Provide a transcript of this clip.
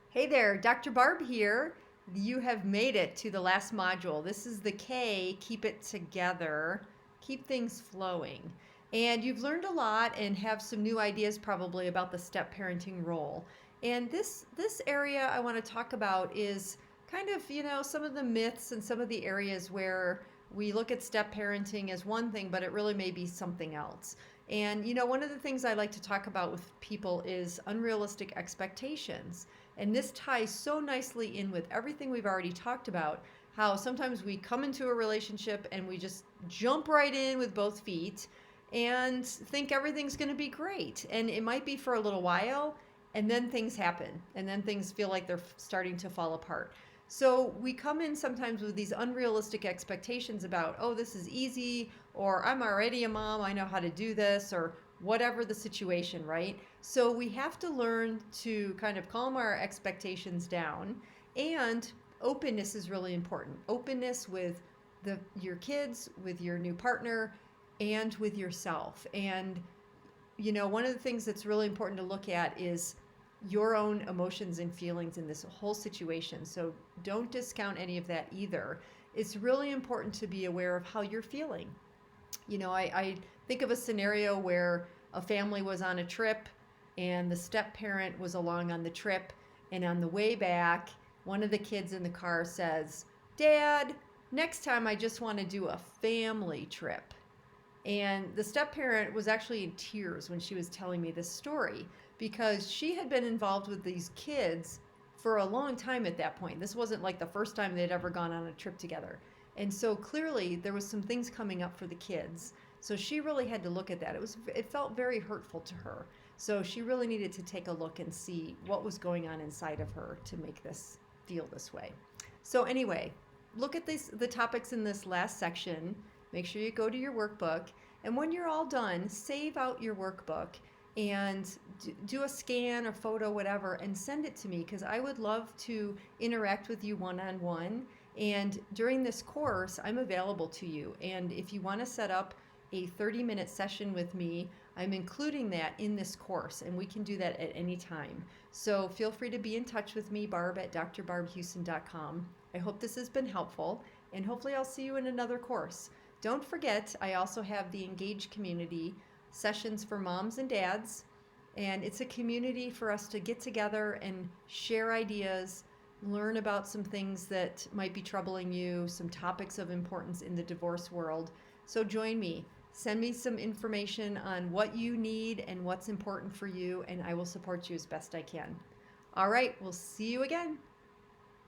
Hey there, Dr. Barb here. You have made it to the last module. This is the K, keep it together, keep things flowing. And you've learned a lot and have some new ideas probably about the step parenting role. And this area I want to talk about is kind of, some of the myths and some of the areas where we look at step parenting as one thing, but it really may be something else. And one of the things I like to talk about with people is unrealistic expectations. And this ties so nicely in with everything we've already talked about. How sometimes we come into a relationship and we just jump right in with both feet and think everything's going to be great. And it might be for a little while, and then things happen, and then things feel like they're starting to fall apart. So we come in sometimes with these unrealistic expectations about, oh, this is easy, or I'm already a mom, I know how to do this, or whatever the situation, right? So we have to learn to kind of calm our expectations down, and openness is really important. Openness with your kids, with your new partner, and with yourself. And one of the things that's really important to look at is your own emotions and feelings in this whole situation. So don't discount any of that either. It's really important to be aware of how you're feeling. I think of a scenario where a family was on a trip and the step parent was along on the trip. And on the way back, one of the kids in the car says, "Dad, next time I just want to do a family trip." And the step parent was actually in tears when she was telling me this story because she had been involved with these kids for a long time at that point. This wasn't like the first time they'd ever gone on a trip together. And so clearly there was some things coming up for the kids. So she really had to look at that. It felt very hurtful to her. So she really needed to take a look and see what was going on inside of her to make this feel this way. So anyway, look at the topics in this last section. Make sure you go to your workbook. And when you're all done, save out your workbook and do a scan or photo, whatever, and send it to me because I would love to interact with you one on one. And during this course, I'm available to you. And if you want to set up a 30-minute session with me, I'm including that in this course, and we can do that at any time. So feel free to be in touch with me, Barb at drbarbhouston.com. I hope this has been helpful, and hopefully I'll see you in another course. Don't forget, I also have the Engage community sessions for moms and dads, and it's a community for us to get together and share ideas, learn about some things that might be troubling you, some topics of importance in the divorce world. So join me. Send me some information on what you need and what's important for you, and I will support you as best I can. All right, we'll see you again.